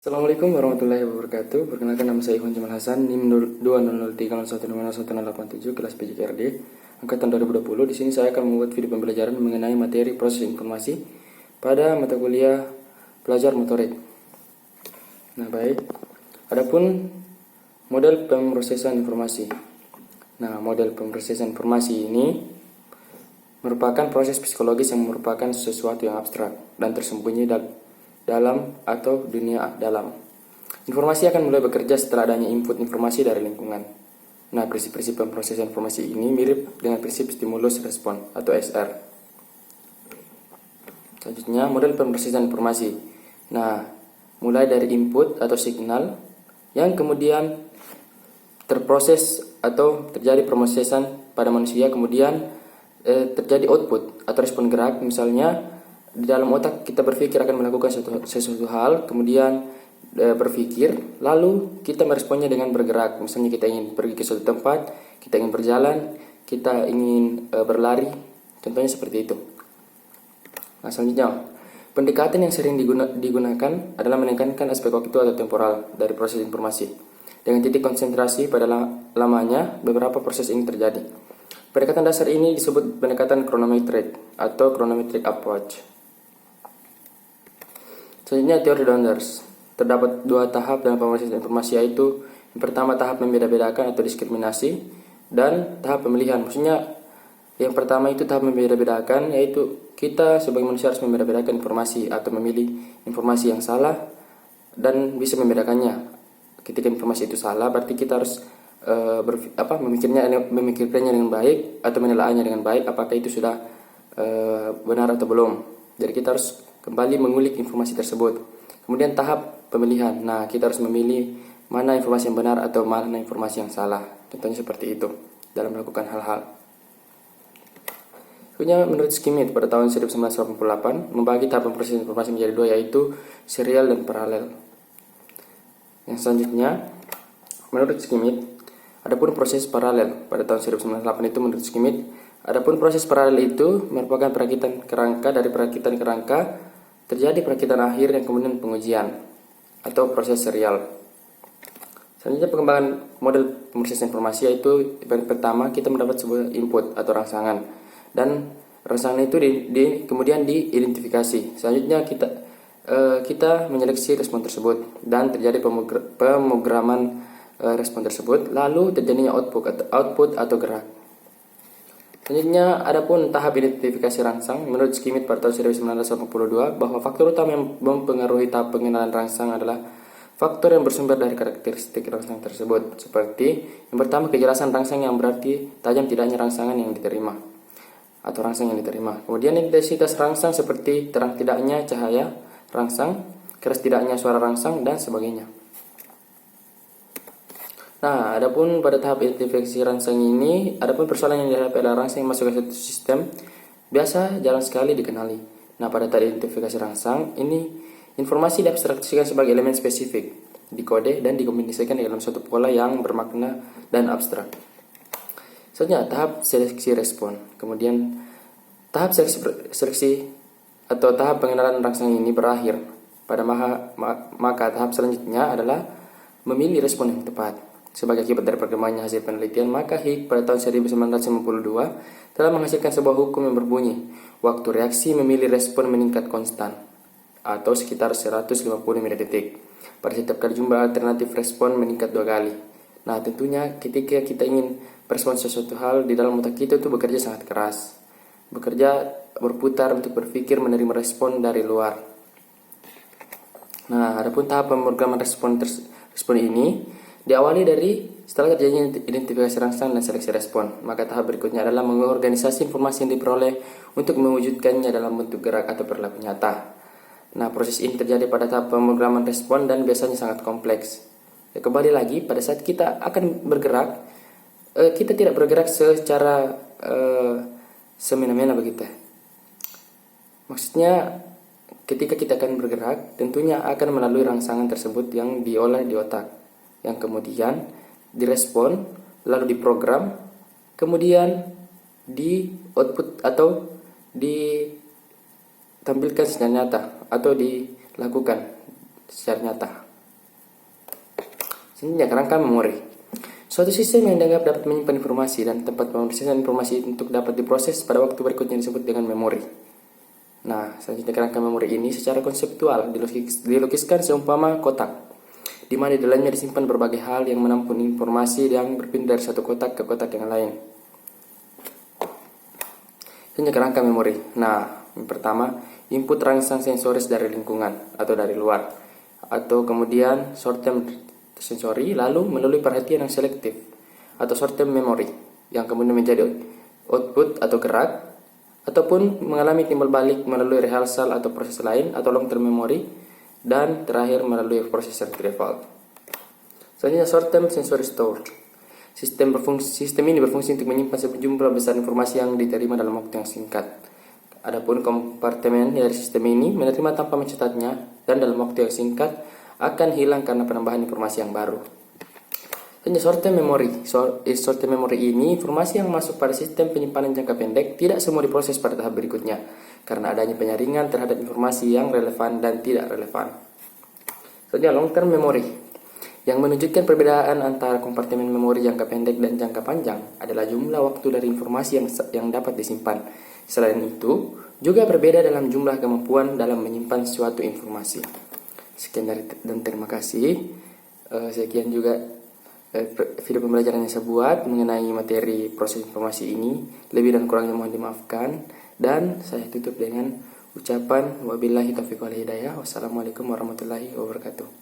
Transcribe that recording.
Assalamualaikum warahmatullahi wabarakatuh. Perkenalkan, nama saya Ikhwan Jamal Hasan, NIM 2003015187, kelas PJKRD angkatan 2020. Di sini saya akan membuat video pembelajaran mengenai materi proses informasi pada mata kuliah pelajar motorik. Nah, baik. Adapun model pemrosesan informasi. Nah, model pemrosesan informasi ini merupakan proses psikologis yang merupakan sesuatu yang abstrak dan tersembunyi dalam atau dunia dalam. Informasi akan mulai bekerja setelah adanya input informasi dari lingkungan. Nah, prinsip-prinsip pemrosesan informasi ini mirip dengan prinsip stimulus respon atau SR. Selanjutnya, model pemrosesan informasi. Nah, mulai dari input atau signal yang kemudian terproses atau terjadi pemrosesan pada manusia, kemudian terjadi output atau respon gerak. Misalnya di dalam otak kita berpikir akan melakukan sesuatu hal, kemudian berpikir, lalu kita meresponnya dengan bergerak. Misalnya kita ingin pergi ke suatu tempat, kita ingin berjalan, kita ingin berlari, contohnya seperti itu. Nah, selanjutnya, pendekatan yang sering digunakan adalah menekankan aspek waktu atau temporal dari proses informasi dengan titik konsentrasi pada lamanya beberapa proses ini terjadi. Pendekatan dasar ini disebut pendekatan chronometric atau chronometric approach. Selanjutnya, teori Donders. Terdapat dua tahap dalam pemrosesan informasi, yaitu yang pertama tahap membeda-bedakan atau diskriminasi, dan tahap pemilihan. Maksudnya yang pertama itu tahap membeda-bedakan, yaitu kita sebagai manusia harus membeda-bedakan informasi atau memilih informasi yang salah dan bisa membedakannya. Ketika informasi itu salah, berarti kita harus memikirkannya dengan baik atau menelaahnya dengan baik, apakah itu sudah benar atau belum. Jadi kita harus kembali mengulik informasi tersebut. Kemudian tahap pemilihan. Nah, kita harus memilih mana informasi yang benar atau mana informasi yang salah. Contohnya seperti itu dalam melakukan hal-hal. Selanjutnya, menurut Schmidt pada tahun 1988 membagi tahap pemrosesan informasi menjadi dua, yaitu serial dan paralel. Yang selanjutnya, menurut Schmidt, adapun proses paralel pada tahun 1998 itu menurut Schmidt, adapun proses paralel itu merupakan perakitan kerangka. Dari perakitan kerangka terjadi perakitan akhir yang kemudian pengujian atau proses serial. Selanjutnya, pengembangan model pemrosesan informasi, yaitu yang pertama kita mendapat sebuah input atau rangsangan, dan rangsangan itu kemudian diidentifikasi. Selanjutnya kita menyeleksi respon tersebut dan terjadi pemrograman respon tersebut, lalu terjadinya output atau gerak. Selanjutnya, adapun tahap identifikasi rangsang, menurut Schmidt pada tahun 1982 bahwa faktor utama yang mempengaruhi tahap pengenalan rangsang adalah faktor yang bersumber dari karakteristik rangsang tersebut. Seperti yang pertama, kejelasan rangsang, yang berarti tajam tidaknya rangsangan yang diterima atau rangsang yang diterima. Kemudian intensitas rangsang, seperti terang tidaknya cahaya rangsang, keras tidaknya suara rangsang, dan sebagainya. Nah, adapun pada tahap identifikasi rangsang ini, adapun persoalan yang dihadapi adalah rangsang yang masuk ke satu sistem biasa jarang sekali dikenali. Nah, pada tahap identifikasi rangsang ini, informasi diabstraksikan sebagai elemen spesifik, dikode dan dikomunikasikan dalam suatu pola yang bermakna dan abstrak. Selanjutnya, tahap seleksi respon. Kemudian tahap seleksi atau tahap pengenalan rangsang ini berakhir pada maka tahap selanjutnya adalah memilih respon yang tepat. Sebagai akibat dari perkembangannya hasil penelitian, maka Hicks pada tahun 1952 telah menghasilkan sebuah hukum yang berbunyi, waktu reaksi memilih respon meningkat konstan atau sekitar 150 mDetik. Pada setiap kali jumlah alternatif respon meningkat 2 kali. Nah, tentunya ketika kita ingin merespon sesuatu hal, di dalam otak kita itu bekerja sangat keras. Bekerja berputar untuk berpikir menerima respon dari luar. Nah, adapun tahap pemrograman respon ini diawali dari setelah terjadinya identifikasi rangsang dan seleksi respon. Maka tahap berikutnya adalah mengorganisasi informasi yang diperoleh untuk mewujudkannya dalam bentuk gerak atau perilaku nyata. Nah, proses ini terjadi pada tahap pemrograman respon dan biasanya sangat kompleks. Ya, kembali lagi, pada saat kita akan bergerak, kita tidak bergerak secara semena-mena begitu. Maksudnya, ketika kita akan bergerak, tentunya akan melalui rangsangan tersebut yang diolah di otak, yang kemudian direspon, lalu diprogram, kemudian di output atau ditampilkan secara nyata atau dilakukan secara nyata. Selanjutnya, kerangka memori. Suatu sistem yang dianggap dapat menyimpan informasi dan tempat pemrosesan informasi untuk dapat diproses pada waktu berikutnya disebut dengan memori. Nah, selanjutnya kerangka memori ini secara konseptual dilukiskan seumpama kotak, di mana di dalamnya disimpan berbagai hal yang menampung informasi yang berpindah dari satu kotak ke kotak yang lain. Selanjutnya kerangka memori. Nah, yang pertama, input rangsang sensoris dari lingkungan atau dari luar, atau kemudian short term sensori, lalu melalui perhatian yang selektif atau short term memory yang kemudian menjadi output atau gerak, ataupun mengalami timbal balik melalui rehearsal atau proses lain atau long term memory, dan terakhir melalui proses retrieval. Selanjutnya short term sensory store. Sistem ini berfungsi untuk menyimpan sejumlah besar informasi yang diterima dalam waktu yang singkat. Adapun kompartemen dari sistem ini menerima tanpa mencatatnya dan dalam waktu yang singkat akan hilang karena penambahan informasi yang baru. Selanjutnya short term memory. Short term memory ini informasi yang masuk pada sistem penyimpanan jangka pendek tidak semua diproses pada tahap berikutnya karena adanya penyaringan terhadap informasi yang relevan dan tidak relevan. Selanjutnya long term memory. Yang menunjukkan perbedaan antara kompartemen memori jangka pendek dan jangka panjang adalah jumlah waktu dari informasi yang dapat disimpan. Selain itu, juga berbeda dalam jumlah kemampuan dalam menyimpan suatu informasi. Sekian dan terima kasih. Sekian juga video pembelajaran yang saya buat mengenai materi proses informasi ini. Lebih dan kurangnya mohon dimaafkan. Dan saya tutup dengan ucapan wabillahi taufiq wal hidayah. Wassalamualaikum warahmatullahi wabarakatuh.